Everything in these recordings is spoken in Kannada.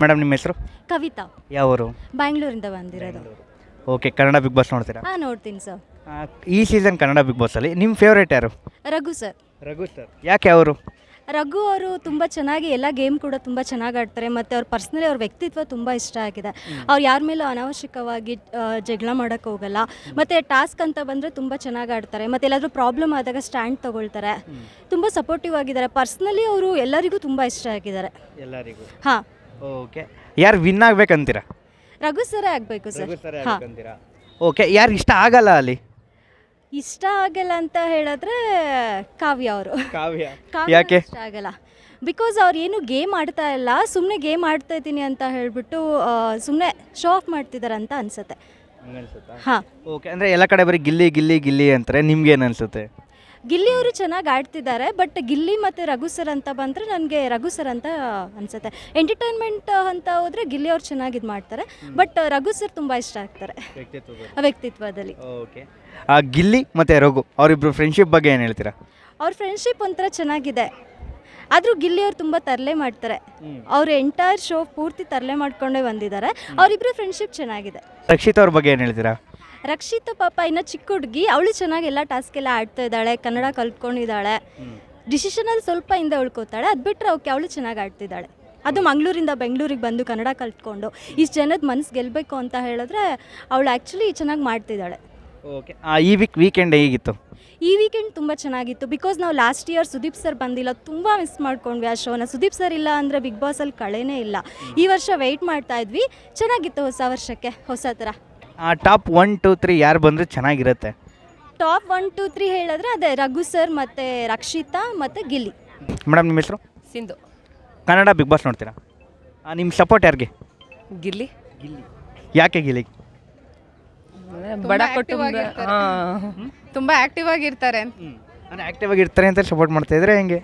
ಮೇಡಮ್ ನಿಮ್ಮ ಹೆಸರು? ಕವಿತಾ. ಯಾವರು? ಬ್ಯಾಂಗ್ಳೂರಿಂದ ಬಂದಿರೋದು. ಓಕೆ, ಕನ್ನಡ ಬಿಗ್ ಬಾಸ್ ನೋಡ್ತೀರಾ? ಹಾಂ, ನೋಡ್ತೀನಿ ಸರ್. ಈ ಸೀಸನ್ ಕನ್ನಡ ಬಿಗ್ ಬಾಸಲ್ಲಿ ನಿಮ್ಮ ಫೇವ್ರೇಟ್ ಯಾರು? ರಘು ಸರ್. ರಘು ಸರ್. ಯಾಕೆ ಅವರು? ರಘು ಅವರು ತುಂಬ ಚೆನ್ನಾಗಿ ಎಲ್ಲ ಗೇಮ್ ಕೂಡ ತುಂಬ ಚೆನ್ನಾಗಿ ಆಡ್ತಾರೆ, ಮತ್ತು ಅವ್ರ ಪರ್ಸ್ನಲಿ ಅವ್ರ ವ್ಯಕ್ತಿತ್ವ ತುಂಬ ಇಷ್ಟ ಆಗಿದೆ. ಅವ್ರು ಯಾರ ಮೇಲೂ ಅನಾವಶ್ಯಕವಾಗಿ ಜಗಳ ಮಾಡೋಕ್ಕೆ ಹೋಗಲ್ಲ, ಮತ್ತು ಟಾಸ್ಕ್ ಅಂತ ಬಂದರೆ ತುಂಬ ಚೆನ್ನಾಗಿ ಆಡ್ತಾರೆ, ಮತ್ತು ಎಲ್ಲಾದರೂ ಪ್ರಾಬ್ಲಮ್ ಆದಾಗ ಸ್ಟ್ಯಾಂಡ್ ತೊಗೊಳ್ತಾರೆ, ತುಂಬ ಸಪೋರ್ಟಿವ್ ಆಗಿದ್ದಾರೆ. ಪರ್ಸ್ನಲಿ ಅವರು ಎಲ್ಲರಿಗೂ ತುಂಬ ಇಷ್ಟ ಆಗಿದ್ದಾರೆ. ಎಲ್ಲರಿಗೂ? ಹಾಂ. ಓಕೆ, ಯಾರು ವಿನ್ ಆಗ್ಬೇಕಂತೀರಾ? ರಘು ಸರೇ ಆಗಬೇಕು ಸರ್. ಹಾಂ. ಓಕೆ, ಯಾರು ಇಷ್ಟ ಆಗಲ್ಲ ಅಲ್ಲಿ? ಇಷ್ಟ ಆಗಲ್ಲ ಅಂತ ಹೇಳಿದ್ರೆ ಕಾವ್ಯ ಅವರು. ಕಾವ್ಯ. ಕಾವ್ಯ ಯಾಕೆ? ಇಷ್ಟ ಆಗಲ್ಲ ಬಿಕಾಸ್ ಅವ್ರು ಏನು ಗೇಮ್ ಆಡ್ತಾ ಇಲ್ಲ, ಸುಮ್ಮನೆ ಗೇಮ್ ಆಡ್ತಾ ಇದ್ದೀನಿ ಅಂತ ಹೇಳ್ಬಿಟ್ಟು ಸುಮ್ಮನೆ ಶೋ ಆಫ್ ಮಾಡ್ತಿದ್ದಾರೆ ಅಂತ ಅನ್ಸುತ್ತೆ. ಹಾಂ. ಓಕೆ, ಅಂದರೆ ಎಲ್ಲ ಕಡೆ ಬರೀ ಗಿಲ್ಲಿ ಗಿಲ್ಲಿ ಗಿಲ್ಲಿ ಅಂತಾರೆ, ನಿಮ್ಗೇನು ಅನಿಸುತ್ತೆ? ಗಿಲ್ಲಿ ಅವರು ಚೆನ್ನಾಗಿ ಆಡ್ತಿದ್ದಾರೆ, ಬಟ್ ಗಿಲ್ಲಿ ಮತ್ತು ರಘು ಸರ್ ಅಂತ ಬಂದರೆ ನನಗೆ ರಘು ಸರ್ ಅಂತ ಅನಿಸುತ್ತೆ. ಎಂಟರ್ಟೈನ್ಮೆಂಟ್ ಅಂತ ಹೋದರೆ ಗಿಲ್ಲಿ ಅವ್ರು ಚೆನ್ನಾಗಿ ಇದು ಮಾಡ್ತಾರೆ, ಬಟ್ ರಘು ಸರ್ ತುಂಬ ಇಷ್ಟ ಆಗ್ತಾರೆ ವ್ಯಕ್ತಿತ್ವದಲ್ಲಿ. ಓಕೆ, ಗಿಲ್ಲಿ ಮತ್ತು ರಘು ಅವರಿಬ್ಬರು ಫ್ರೆಂಡ್ಶಿಪ್ ಬಗ್ಗೆ ಏನು ಹೇಳ್ತೀರಾ? ಅವ್ರ ಫ್ರೆಂಡ್ಶಿಪ್ ಒಂಥರ ಚೆನ್ನಾಗಿದೆ, ಆದರೂ ಗಿಲ್ಲಿ ಅವ್ರು ತುಂಬ ತರಲೆ ಮಾಡ್ತಾರೆ. ಅವರು ಎಂಟೈರ್ ಶೋ ಪೂರ್ತಿ ತರಲೆ ಮಾಡ್ಕೊಂಡೇ ಬಂದಿದ್ದಾರೆ. ಅವರಿಬ್ಬರು ಫ್ರೆಂಡ್ಶಿಪ್ ಚೆನ್ನಾಗಿದೆ. ರಕ್ಷಿತ್ ಅವ್ರ ಬಗ್ಗೆ ಏನು ಹೇಳ್ತೀರಾ? ರಕ್ಷಿತ್ ಪಾಪ ಇನ್ನು ಚಿಕ್ಕ ಹುಡುಗಿ, ಅವಳು ಚೆನ್ನಾಗಿ ಎಲ್ಲ ಟಾಸ್ಕ್ ಎಲ್ಲ ಆಡ್ತಾ ಇದ್ದಾಳೆ, ಕನ್ನಡ ಕಲ್ತ್ಕೊಂಡಿದ್ದಾಳೆ, ಡಿಸಿಷನಲ್ಲಿ ಸ್ವಲ್ಪ ಹಿಂದೆ ಉಳ್ಕೋತಾಳೆ. ಅದು ಬಿಟ್ಟರೆ ಓಕೆ, ಅವಳು ಚೆನ್ನಾಗಿ ಆಡ್ತಿದ್ದಾಳೆ. ಅದು ಮಂಗಳೂರಿಂದ ಬೆಂಗಳೂರಿಗೆ ಬಂದು ಕನ್ನಡ ಕಲ್ತ್ಕೊಂಡು ಇಷ್ಟು ಜನದ ಮನಸ್ಸು ಗೆಲ್ಲಬೇಕು ಅಂತ ಹೇಳಿದ್ರೆ ಅವಳು ಆ್ಯಕ್ಚುಲಿ ಚೆನ್ನಾಗಿ ಮಾಡ್ತಿದ್ದಾಳೆ. ಓಕೆ, ಈ ವೀಕೆಂಡ್ ಹೇಗಿತ್ತು? ಈ ವೀಕೆಂಡ್ ತುಂಬ ಚೆನ್ನಾಗಿತ್ತು, ಬಿಕಾಸ್ ನಾವು ಲಾಸ್ಟ್ ಇಯರ್ ಸುದೀಪ್ ಸರ್ ಬಂದಿಲ್ಲ, ತುಂಬ ಮಿಸ್ ಮಾಡ್ಕೊಂಡ್ವಿ ಆ ಶೋನ. ಸುದೀಪ್ ಸರ್ ಇಲ್ಲ ಅಂದರೆ ಬಿಗ್ ಬಾಸಲ್ಲಿ ಕಳೆನೇ ಇಲ್ಲ. ಈ ವರ್ಷ ವೆಯ್ಟ್ ಮಾಡ್ತಾ ಇದ್ವಿ, ಚೆನ್ನಾಗಿತ್ತು ಹೊಸ ವರ್ಷಕ್ಕೆ ಹೊಸ ಥರ. ಟಾಪ್ 1, 2, 3 ಯಾರು ಬಂದರೆ ಚೆನ್ನಾಗಿರುತ್ತೆ? ಟಾಪ್ 1, 2, 3 ಹೇಳಿದ್ರೆ ಅದೇ ರಘು ಸರ್ ಮತ್ತು ರಕ್ಷಿತಾ ಮತ್ತು ಗಿಲ್ಲಿ. ಮೇಡಮ್ ನಿಮ್ಮ ಹೆಸರು? ಸಿಂಧು. ಕನ್ನಡ ಬಿಗ್ ಬಾಸ್ ನೋಡ್ತೀರಾ? ನಿಮ್ಮ ಸಪೋರ್ಟ್ ಯಾರಿಗೆ? ಗಿಲ್ಲಿ. ಗಿಲ್ಲಿ. ಯಾಕೆ ಗಿಲ್ಲಿ? ಬಡ ಕುಟುಂಬ. ತುಂಬ ಆ್ಯಕ್ಟಿವ್ ಆಗಿರ್ತಾರೆ, ಅಂದರೆ ಆ್ಯಕ್ಟಿವ್ ಆಗಿರ್ತಾರೆ ಅಂತ ಸಪೋರ್ಟ್ ಮಾಡ್ತಾ ಇದ್ರೆ ಹೆಂಗೆ?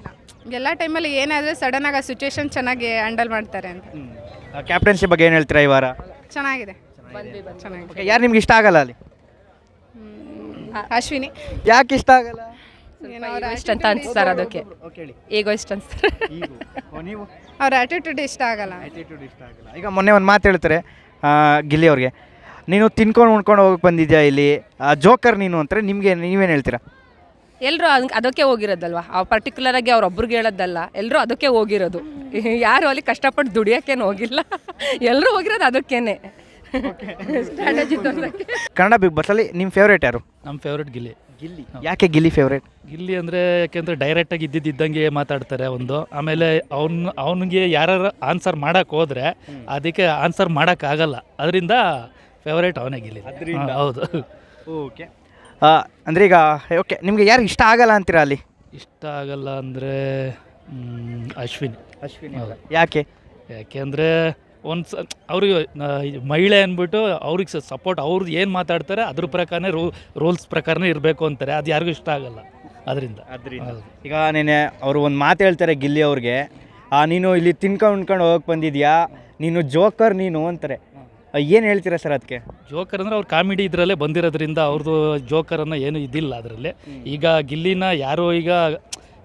ಎಲ್ಲ ಟೈಮಲ್ಲಿ ಏನಾದರೂ ಸಡನ್ನಾಗಿ ಆ ಸಿಚುವೇಶನ್ ಚೆನ್ನಾಗಿ ಹ್ಯಾಂಡಲ್ ಮಾಡ್ತಾರೆ ಅಂತ. ಕ್ಯಾಪ್ಟನ್ಸಿ ಬಗ್ಗೆ ಏನು ಹೇಳ್ತೀರಾ ಈ ವಾರ? ಚೆನ್ನಾಗಿದೆ, ಚೆನ್ನಾಗಿದೆ. ಓಕೆ, ಯಾರು ನಿಮ್ಗೆ ಇಷ್ಟ ಆಗಲ್ಲ ಅಲ್ಲಿ? ಅಶ್ವಿನಿ. ಯಾಕೆ ಇಷ್ಟ ಆಗಲ್ಲ? ಇಷ್ಟ ಅಂತ ಅನ್ಸ್ತಾರೆ, ಅದಕ್ಕೆ ಈಗೋ ಇಷ್ಟ ಅನ್ಸ್ತಾರೆ. ನೀವು? ಅವ್ರ ಆ್ಯಟಿಟ್ಯೂಡ್ ಇಷ್ಟ ಆಗಲ್ಲ. ಈಗ ಮೊನ್ನೆ ಒಂದು ಮಾತು ಹೇಳ್ತಾರೆ ಗಿಲ್ಲಿ ಅವ್ರಿಗೆ, ನೀನು ತಿನ್ಕೊಂಡು ಉಣ್ಕೊಂಡು ಹೋಗಕ್ಕೆ ಬಂದಿದ್ಯಾ ಇಲ್ಲಿ, ಜೋಕರ್ ನೀನು ಅಂತಾರೆ, ನಿಮಗೆ ನೀವೇನು ಹೇಳ್ತೀರಾ? ಎಲ್ಲರೂ ಅದಕ್ಕೆ ಹೋಗಿರೋದಲ್ವ, ಆ ಪರ್ಟಿಕ್ಯುಲರಾಗಿ ಅವ್ರೊಬ್ರಿಗೆ ಹೇಳೋದಲ್ಲ, ಎಲ್ಲರೂ ಅದಕ್ಕೆ ಹೋಗಿರೋದು. ಯಾರು ಅಲ್ಲಿ ಕಷ್ಟಪಟ್ಟು ದುಡಿಯೋಕ್ಕೇನು ಹೋಗಿಲ್ಲ, ಎಲ್ಲರೂ ಹೋಗಿರೋದು ಅದಕ್ಕೇನೆ. ಸ್ಟ್ರಾಟಜಿ ತೋರ್ಸೋಕ್ಕೆ. ಕನ್ನಡ ಬಿಗ್ ಬಾಸಲ್ಲಿ ನಿಮ್ಮ ಫೇವ್ರೇಟ್ ಯಾರು? ನಮ್ಮ ಫೇವ್ರೇಟ್ ಗಿಲ್ಲಿ. ಗಿಲ್ಲಿ. ಯಾಕೆ ಗಿಲ್ಲಿ ಫೇವ್ರೇಟ್? ಗಿಲ್ಲಿ ಅಂದರೆ ಯಾಕೆಂದರೆ ಡೈರೆಕ್ಟಾಗಿ ಇದ್ದಿದ್ದಂಗೆ ಮಾತಾಡ್ತಾರೆ ಒಂದು, ಆಮೇಲೆ ಅವನಿಗೆ ಯಾರು ಆನ್ಸರ್ ಮಾಡೋಕ್ಕೆ ಹೋದರೆ ಅದಕ್ಕೆ ಆನ್ಸರ್ ಮಾಡೋಕ್ಕಾಗಲ್ಲ, ಅದರಿಂದ ಫೇವ್ರೇಟ್ ಅವನೇ ಗಿಲ್ಲಿ. ಹೌದು. ಓಕೆ, ಅಂದರೆ ಈಗ ಓಕೆ, ನಿಮಗೆ ಯಾರು ಇಷ್ಟ ಆಗಲ್ಲ ಅಂತೀರಾ ಅಲ್ಲಿ? ಇಷ್ಟ ಆಗಲ್ಲ ಅಂದರೆ ಅಶ್ವಿನಿ. ಅಶ್ವಿನಿ. ಯಾಕೆ? ಯಾಕೆಂದರೆ ಅವ್ರಿಗೆ ಮಹಿಳೆ ಅಂದ್ಬಿಟ್ಟು ಅವ್ರಿಗೆ ಸಪೋರ್ಟ್, ಅವ್ರದ್ದು ಏನು ಮಾತಾಡ್ತಾರೆ ಅದ್ರ ಪ್ರಕಾರನೇ ರೂಲ್ಸ್ ಪ್ರಕಾರನೇ ಇರಬೇಕು ಅಂತಾರೆ, ಅದು ಯಾರಿಗೂ ಇಷ್ಟ ಆಗಲ್ಲ, ಅದರಿಂದ. ಈಗ ನೀನೆ ಅವರು ಒಂದು ಮಾತು ಹೇಳ್ತಾರೆ ಗಿಲ್ಲಿ ಅವ್ರಿಗೆ, ನೀನು ಇಲ್ಲಿ ಉಣ್ಕೊಂಡು ಹೋಗಕ್ಕೆ ಬಂದಿದ್ಯಾ, ನೀನು ಜೋಕರ್ ನೀನು ಅಂತಾರೆ, ಏನು ಹೇಳ್ತೀರಾ ಸರ್ ಅದಕ್ಕೆ? ಜೋಕರ್ ಅಂದರೆ ಅವ್ರು ಕಾಮಿಡಿ ಇದರಲ್ಲೇ ಬಂದಿರೋದ್ರಿಂದ ಅವ್ರದ್ದು ಜೋಕರನ್ನು ಏನು ಇದಿಲ್ಲ ಅದರಲ್ಲಿ. ಈಗ ಗಿಲ್ಲಿನ ಯಾರು ಈಗ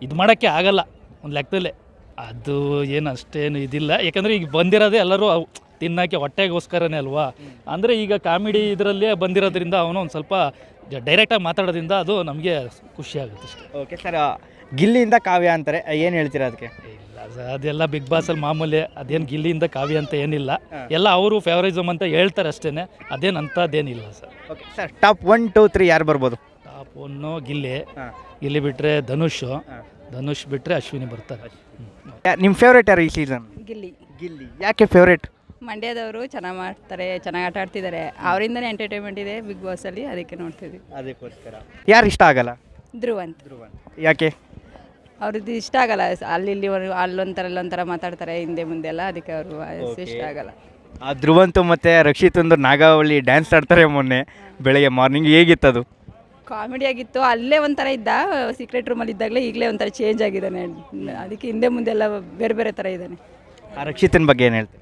ಇದು ಮಾಡೋಕ್ಕೆ ಆಗಲ್ಲ ಒಂದು ಲೆಕ್ಕದಲ್ಲೇ, ಅದು ಏನು ಅಷ್ಟೇನು ಇದಿಲ್ಲ, ಯಾಕಂದರೆ ಈಗ ಬಂದಿರೋದೇ ಎಲ್ಲರೂ ತಿನ್ನೋಕ್ಕೆ ಹೊಟ್ಟೆಗೋಸ್ಕರನೇ ಅಲ್ವಾ. ಅಂದರೆ ಈಗ ಕಾಮಿಡಿ ಇದರಲ್ಲೇ ಬಂದಿರೋದ್ರಿಂದ ಅವನು ಒಂದು ಸ್ವಲ್ಪ ಡೈರೆಕ್ಟಾಗಿ ಮಾತಾಡೋದ್ರಿಂದ ಅದು ನಮಗೆ ಖುಷಿ ಆಗುತ್ತೆ ಅಷ್ಟೇ. ಓಕೆ ಸರ್, ಗಿಲ್ಲಿಯಿಂದ ಕಾವ್ಯ ಅಂತಾರೆ, ಏನು ಹೇಳ್ತೀರಾ ಅದಕ್ಕೆ? ಇಲ್ಲ ಸರ್, ಅದೆಲ್ಲ ಬಿಗ್ ಬಾಸಲ್ಲಿ ಮಾಮೂಲಿ, ಅದೇನು ಗಿಲ್ಲಿಯಿಂದ ಕಾವ್ಯ ಅಂತ ಏನಿಲ್ಲ, ಎಲ್ಲ ಅವರು ಫೇವರಿಸಮ್ ಅಂತ ಹೇಳ್ತಾರೆ ಅಷ್ಟೇ, ಅದೇನು ಅಂಥದ್ದೇನಿಲ್ಲ ಸರ್. ಓಕೆ ಸರ್, ಟಾಪ್ 1, 2, 3 ಯಾರು ಬರ್ಬೋದು? ಟಾಪ್ 1 ಗಿಲ್ಲಿ. ಗಿಲ್ಲಿ ಬಿಟ್ಟರೆ ಧನುಷ್ ಬಿಟ್ಟರೆ ಅಶ್ವಿನಿ ಬರ್ತಾರೆ. ನಿಮ್ಮ ಫೇವ್ರೇಟ್ ಯಾರು ಈ ಸೀಸನ್? ಗಿಲ್ಲಿ. ಗಿಲ್ಲಿ. ಯಾಕೆ ಫೇವ್ರೇಟ್? ಮಂಡ್ಯದವರು ಚೆನ್ನಾಗಿ ಮಾಡ್ತಾರೆ, ಚೆನ್ನಾಗಿ ಆಟ ಆಡ್ತಿದ್ದಾರೆ, ಅವರಿಂದನೇ ಎಂಟರ್ಟೈನ್ಮೆಂಟ್ ಇದೆ ಬಿಗ್ ಬಾಸಲ್ಲಿ, ಅದಕ್ಕೆ ನೋಡ್ತಿದ್ವಿ. ಅದಕ್ಕೋಸ್ಕರ. ಯಾರು ಇಷ್ಟ ಆಗಲ್ಲ? ಧ್ರುವಂತ್. ಯಾಕೆ? ಅವ್ರದ್ದು ಇಷ್ಟ ಆಗಲ್ಲ, ಅಲ್ಲಿ ಅಲ್ಲೊಂಥರ ಮಾತಾಡ್ತಾರೆ ಹಿಂದೆ ಮುಂದೆ ಎಲ್ಲ, ಅದಕ್ಕೆ ಅವರು ಇಷ್ಟ ಆಗಲ್ಲ. ಧ್ರುವಂತು ಮತ್ತು ರಕ್ಷಿತಂದು ನಾಗಾವಳಿ ಡ್ಯಾನ್ಸ್ ಆಡ್ತಾರೆ ಮೊನ್ನೆ ಬೆಳಗ್ಗೆ ಮಾರ್ನಿಂಗ್, ಹೇಗಿತ್ತದು? ಕಾಮಿಡಿ ಆಗಿತ್ತು, ಅಲ್ಲೇ ಒಂಥರ ಇದ್ದ ಸೀಕ್ರೆಟ್ ರೂಮಲ್ಲಿ ಇದ್ದಾಗಲೇ, ಈಗಲೇ ಒಂಥರ ಚೇಂಜ್ ಆಗಿದ್ದಾನೆ, ಅದಕ್ಕೆ ಹಿಂದೆ ಮುಂದೆ ಎಲ್ಲ ಬೇರೆ ಬೇರೆ ಥರ ಇದ್ದಾನೆ. ರಕ್ಷಿತನ ಬಗ್ಗೆ ಏನು ಹೇಳ್ತೀವಿ?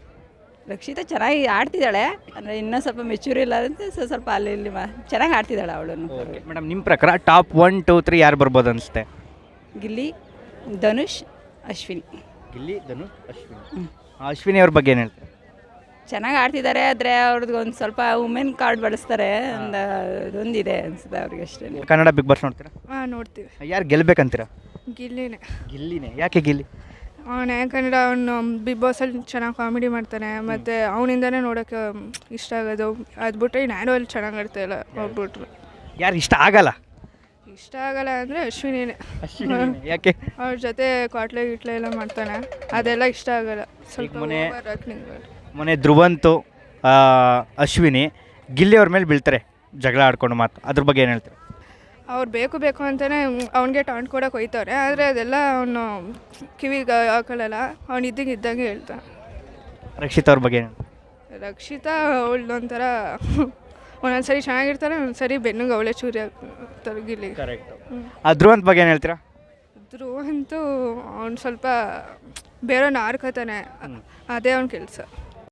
ರಕ್ಷಿತಾ ಚೆನ್ನಾಗಿ ಆಡ್ತಿದ್ದಾಳೆ, ಅಂದರೆ ಇನ್ನೂ ಸ್ವಲ್ಪ ಮೆಚ್ಯೂರ್ ಇಲ್ಲ ಅಂತ ಸ್ವಲ್ಪ ಅಲ್ಲಿ ಇಲ್ಲಿ ಚೆನ್ನಾಗಿ ಆಡ್ತಿದ್ದಾಳೆ ಅವಳನ್ನು. ಓಕೆ ಮೇಡಮ್, ನಿಮ್ಮ ಪ್ರಕಾರ ಟಾಪ್ 1, 2, 3 ಯಾರು ಬರ್ಬೋದು ಅನಿಸುತ್ತೆ? ಗಿಲ್ಲಿ, ಧನುಷ್, ಅಶ್ವಿನಿ. ಗಿಲ್ಲಿ, ಧನುಷ್, ಅಶ್ವಿನಿ. ಅಶ್ವಿನಿ ಅವ್ರ ಬಗ್ಗೆ ಏನು ಹೇಳ್ತಾರೆ? ಚೆನ್ನಾಗಿ ಆಡ್ತಿದ್ದಾರೆ, ಆದರೆ ಅವ್ರದ್ದು ಒಂದು ಸ್ವಲ್ಪ ವುಮೆನ್ ಕಾರ್ಡ್ ಬಳಸ್ತಾರೆ ಅದೊಂದಿದೆ ಅನ್ಸುತ್ತೆ ಅವ್ರಿಗೆ ಅಷ್ಟೇ. ಕನ್ನಡ ಬಿಗ್ ಬಾಸ್ ನೋಡ್ತೀರಾ? ಹಾಂ ನೋಡ್ತೀವಿ. ಯಾರು ಗೆಲ್ಬೇಕಂತೀರಾ? ಗಿಲ್ಲಿನೇ. ಗಿಲ್ಲಿನೇ. ಯಾಕೆ ಗಿಲ್ಲಿ? ಅವನು ಯಾಕಂದರೆ ಅವನು ಬಿಗ್ ಬಾಸಲ್ಲಿ ಚೆನ್ನಾಗಿ ಕಾಮಿಡಿ ಮಾಡ್ತಾನೆ, ಮತ್ತು ಅವನಿಂದನೇ ನೋಡೋಕ್ಕೆ ಇಷ್ಟ ಆಗೋದು. ಅದು ಬಿಟ್ಟರೆ ಇನ್ನು ಯಾರು ಅಲ್ಲಿ ಚೆನ್ನಾಗಿ ಆಡ್ತಾಯಿಲ್ಲ ಹೋಗ್ಬಿಟ್ರು. ಯಾರು ಇಷ್ಟ ಆಗಲ್ಲ? ಇಷ್ಟ ಆಗಲ್ಲ ಅಂದರೆ ಅಶ್ವಿನಿನೇ. ಯಾಕೆ? ಅವ್ರ ಜೊತೆ ಕ್ವಾಟ್ಲೆ ಗಿಟ್ಲೆ ಎಲ್ಲ ಮಾಡ್ತಾನೆ, ಅದೆಲ್ಲ ಇಷ್ಟ ಆಗಲ್ಲ. ಸ್ವಲ್ಪ ಮೊನ್ನೆ ಧ್ರುವಂತು ಅಶ್ವಿನಿ ಗಿಲ್ಲಿ ಅವ್ರ ಮೇಲೆ ಬೀಳ್ತಾರೆ ಜಗಳ ಆಡ್ಕೊಂಡು ಮಾತು, ಅದ್ರ ಬಗ್ಗೆ ಏನು ಹೇಳ್ತಾರೆ? ಅವ್ರು ಬೇಕು ಅಂತಲೇ ಅವ್ನಿಗೆ ಟಾಂಟ್ ಕೊಡೋಕೆ ಹೋಯ್ತವ್ರೆ, ಆದರೆ ಅದೆಲ್ಲ ಅವನು ಕಿವಿಗೆ ಹಾಕೊಳ್ಳಲ್ಲ, ಅವ್ನು ಇದ್ದಂಗೆ ಹೇಳ್ತಾನೆ. ರಕ್ಷಿತಾ ಅವ್ರ ಬಗ್ಗೆ ಏನು? ರಕ್ಷಿತಾ ಅವಳೊಂಥರ ಒಂದೊಂದ್ಸರಿ ಚೆನ್ನಾಗಿರ್ತಾರೆ, ಒಂದೊಂದ್ಸರಿ ಬೆನ್ನಿಗೆ ಅವಳೇ ಚೂರಿ ಆಗ್ತಾರೆ ಗಿಲ್ಲಿ. ಕರೆಕ್ಟ್. ಧ್ರುವಂತ್ ಬಗ್ಗೆ ಏನು ಹೇಳ್ತೀರಾ? ಧ್ರುವಂತೂ ಅವ್ನು ಸ್ವಲ್ಪ ಬೇರೆಯವ್ನ ಆರ್ಕೋತಾನೆ, ಅದೇ ಅವ್ನ ಕೆಲಸ.